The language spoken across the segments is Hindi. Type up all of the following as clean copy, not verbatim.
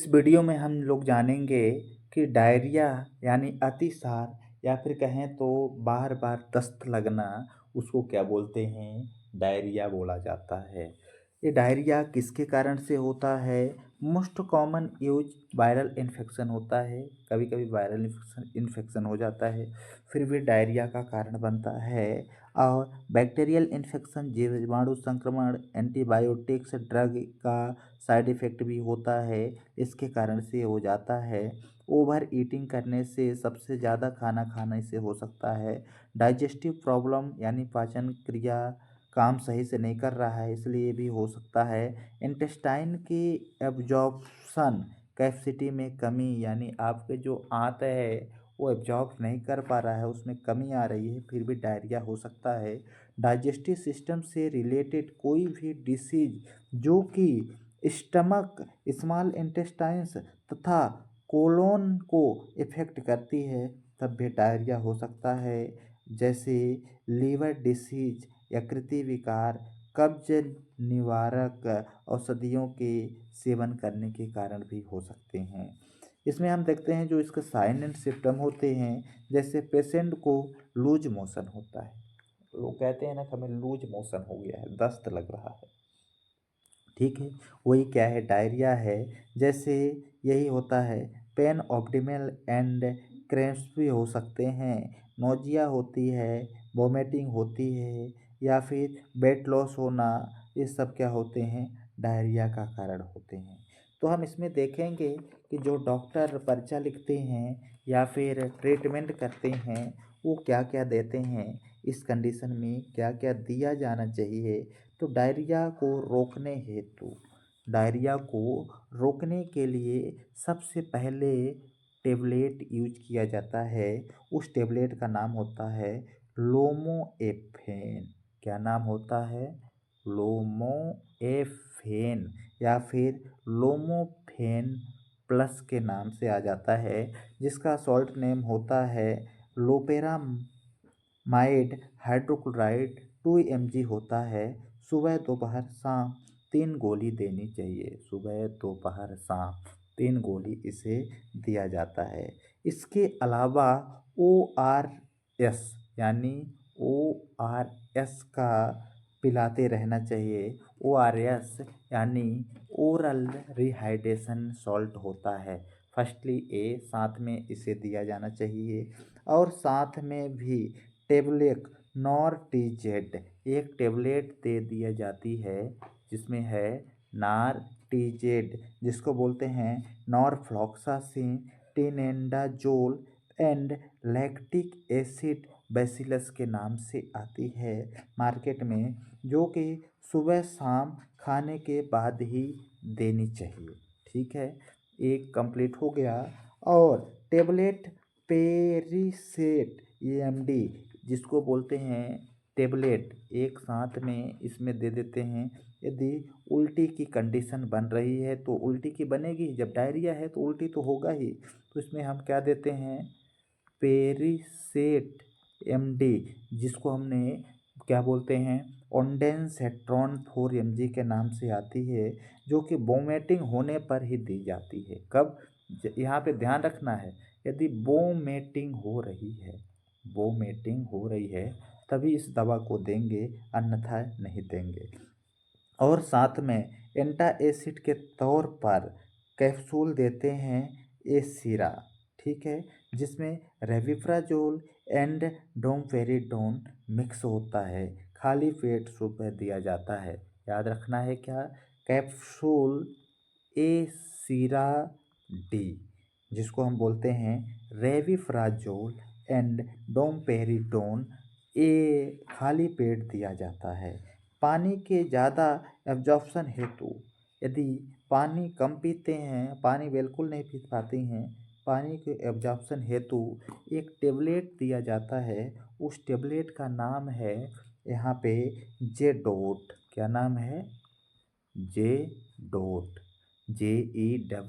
इस वीडियो में हम लोग जानेंगे कि डायरिया यानी अतिसार या फिर कहें तो बार बार दस्त लगना उसको क्या बोलते हैं। डायरिया बोला जाता है। ये डायरिया किसके कारण से होता है। Most common use viral infection होता है। कभी कभी वायरल इन्फेक्शन हो जाता है फिर भी डायरिया का कारण बनता है। और बैक्टीरियल इन्फेक्शन जीवाणु संक्रमण एंटीबायोटिक्स ड्रग का साइड इफ़ेक्ट भी होता है। इसके कारण से हो जाता है। ओवर ईटिंग करने से सबसे ज़्यादा खाना खाने से हो सकता है। डाइजेस्टिव प्रॉब्लम यानी पाचन क्रिया काम सही से नहीं कर रहा है इसलिए भी हो सकता है। इंटेस्टाइन की एब्जॉर्प्शन कैपेसिटी में कमी यानी आपके जो आंत है वो एब्जॉर्ब नहीं कर पा रहा है, उसमें कमी आ रही है फिर भी डायरिया हो सकता है। डाइजेस्टिव सिस्टम से रिलेटेड कोई भी डिसीज जो कि स्टमक स्मॉल इंटेस्टाइन्स तथा कोलोन को इफेक्ट करती है तब भी डायरिया हो सकता है। जैसे लीवर डिसीज यकृति विकार कब्ज निवारक औषधियों के सेवन करने के कारण भी हो सकते हैं। इसमें हम देखते हैं जो इसके साइन एंड सिम्टम होते हैं। जैसे पेशेंट को लूज मोशन होता है, लोग कहते हैं ना कि हमें लूज मोशन हो गया है, दस्त लग रहा है, ठीक है, वही क्या है, डायरिया है। जैसे यही होता है। पेन ऑब्डोमिनल एंड क्रैम्प्स भी हो सकते हैं। नोजिया होती है, वोमिटिंग होती है या फिर वेट लॉस होना, ये सब क्या होते हैं, डायरिया का कारण होते हैं। तो हम इसमें देखेंगे कि जो डॉक्टर पर्चा लिखते हैं या फिर ट्रीटमेंट करते हैं वो क्या क्या देते हैं, इस कंडीशन में क्या क्या दिया जाना चाहिए। तो डायरिया को रोकने के लिए सबसे पहले टेबलेट यूज किया जाता है। उस टेबलेट का नाम होता है लोमोएफेन। क्या नाम होता है, लोमोएफेन या फिर लोमोफेन प्लस के नाम से आ जाता है, जिसका शॉर्ट नेम होता है लोपेरामाइड हाइड्रोक्लोराइड 2 mg होता है। सुबह दोपहर शाम 3 गोली देनी चाहिए, सुबह दोपहर शाम 3 गोली इसे दिया जाता है। इसके अलावा ओ आर एस यानी ओ आर एस का पिलाते रहना चाहिए। ओ आर एस यानी ओरल रिहाइड्रेशन सॉल्ट होता है। फर्स्टली ए साथ में इसे दिया जाना चाहिए और साथ में भी टेबलेट नॉर्टिजेड एक टेबलेट दे दिया जाती है जिसमें है नार्टिजेड, जिसको बोलते हैं norfloxacin tinidazole and lactic acid bacillus के नाम से आती है मार्केट में, जो कि सुबह शाम खाने के बाद ही देनी चाहिए। ठीक है, एक कंप्लीट हो गया। और टेबलेट पेरिसेट एएमडी जिसको बोलते हैं टेबलेट एक साथ में इसमें दे देते हैं। यदि उल्टी की कंडीशन बन रही है तो उल्टी की बनेगी, जब डायरिया है तो उल्टी तो होगा ही, तो इसमें हम क्या देते हैं, पेरिसेट एमडी, जिसको हमने क्या बोलते हैं ओंडेंसेट्रॉन 4 mg के नाम से आती है, जो कि वोमिटिंग होने पर ही दी जाती है। कब, यहाँ पे ध्यान रखना है, यदि वोमिटिंग हो रही है तभी इस दवा को देंगे, अन्यथा नहीं देंगे। और साथ में एंटाएसिड के तौर पर कैप्सूल देते हैं एसिरा, ठीक है, जिसमें रेविप्राजोल एंड डोमपेरिडोन मिक्स होता है। खाली पेट सुबह दिया जाता है। याद रखना है क्या, कैप्सूल एसिरा डी, जिसको हम बोलते हैं रेविप्राजोल एंड डोमपेरिडोन, ये खाली पेट दिया जाता है। पानी के ज़्यादा एब्जॉर्प्शन हेतु, यदि पानी कम पीते हैं, पानी बिल्कुल नहीं पी पाते हैं, पानी के एब्जॉर्प्शन हेतु एक टेबलेट दिया जाता है। उस टेबलेट का नाम है यहाँ पे जेडोट। क्या नाम है, जेडोट, JEDOT,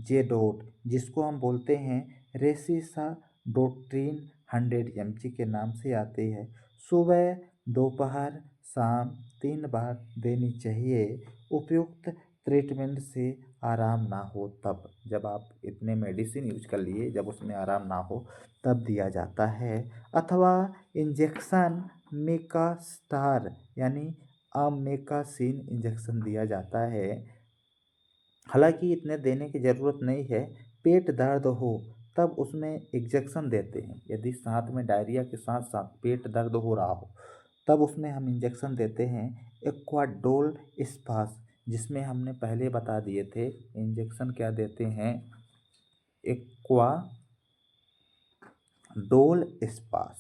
जेडोट, जिसको हम बोलते हैं रेसिसा डोट्रीन 100 mg के नाम से आते हैं। सुबह दोपहर शाम 3 बार देनी चाहिए। उपयुक्त ट्रीटमेंट से आराम ना हो तब, जब आप इतने मेडिसिन यूज कर लिए, जब उसमें आराम ना हो तब दिया जाता है। अथवा इंजेक्शन मेकास्टार यानी अमेकासिन इंजेक्शन दिया जाता है। हालांकि इतने देने की ज़रूरत नहीं है। पेट दर्द हो तब उसमें इंजेक्शन देते हैं। यदि साथ में डायरिया के साथ साथ पेट दर्द हो रहा हो तब उसमें हम इंजेक्शन देते हैं एक्वाडोल स्पास, जिसमें हमने पहले बता दिए थे इंजेक्शन क्या देते हैं, एक्वाडोल स्पास।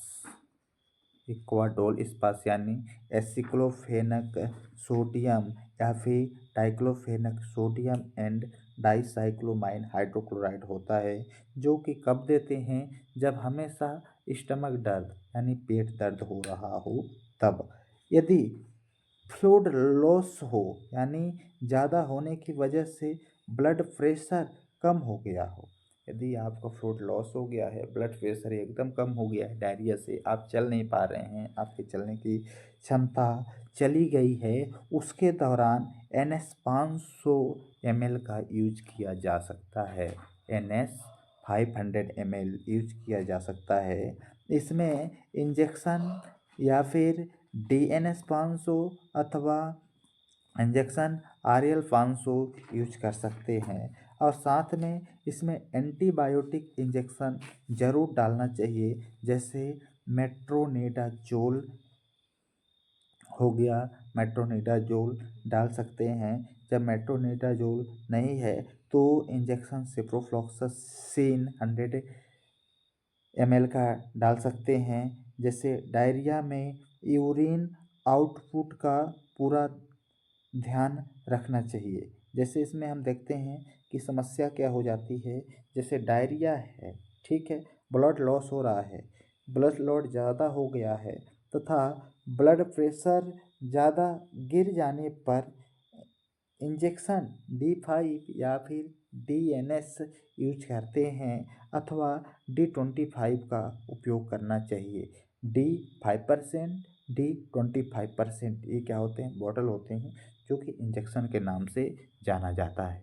एक्वाडोल स्पास यानी एसिक्लोफेनक सोडियम या फिर diclofenac sodium and dicyclomine hydrochloride होता है, जो कि कब देते हैं, जब हमेशा स्टमक दर्द यानी पेट दर्द हो रहा हो तब। यदि फ्लूइड लॉस हो यानी ज़्यादा होने की वजह से ब्लड प्रेशर कम हो गया हो, यदि आपका फ्लूइड लॉस हो गया है, ब्लड प्रेशर एकदम कम हो गया है, डायरिया से आप चल नहीं पा रहे हैं, आपके चलने की क्षमता चली गई है, उसके दौरान NS 500 ml का यूज किया जा सकता है। NS 500 ml यूज किया जा सकता है। इसमें इंजेक्शन या फिर DNS 500 अथवा इंजेक्शन RL 500 यूज कर सकते हैं। और साथ में इसमें एंटीबायोटिक इंजेक्शन ज़रूर डालना चाहिए, जैसे मेट्रोनिडाजोल हो गया, मेट्रोनिडाजोल डाल सकते हैं। जब मेट्रोनिडाजोल नहीं है तो इंजेक्शन सिप्रोफ्लॉक्सासिन 100 ml का डाल सकते हैं। जैसे डायरिया में यूरिन आउटपुट का पूरा ध्यान रखना चाहिए। जैसे इसमें हम देखते हैं कि समस्या क्या हो जाती है, जैसे डायरिया है, ठीक है, ब्लड लॉस हो रहा है, ब्लड लॉस ज़्यादा हो गया है तथा ब्लड प्रेशर ज़्यादा गिर जाने पर इंजेक्शन D5 या फिर DNS यूज करते हैं अथवा D25 का उपयोग करना चाहिए। D5%, D25% ये क्या होते हैं, बॉटल होते हैं जो कि इंजेक्शन के नाम से जाना जाता है।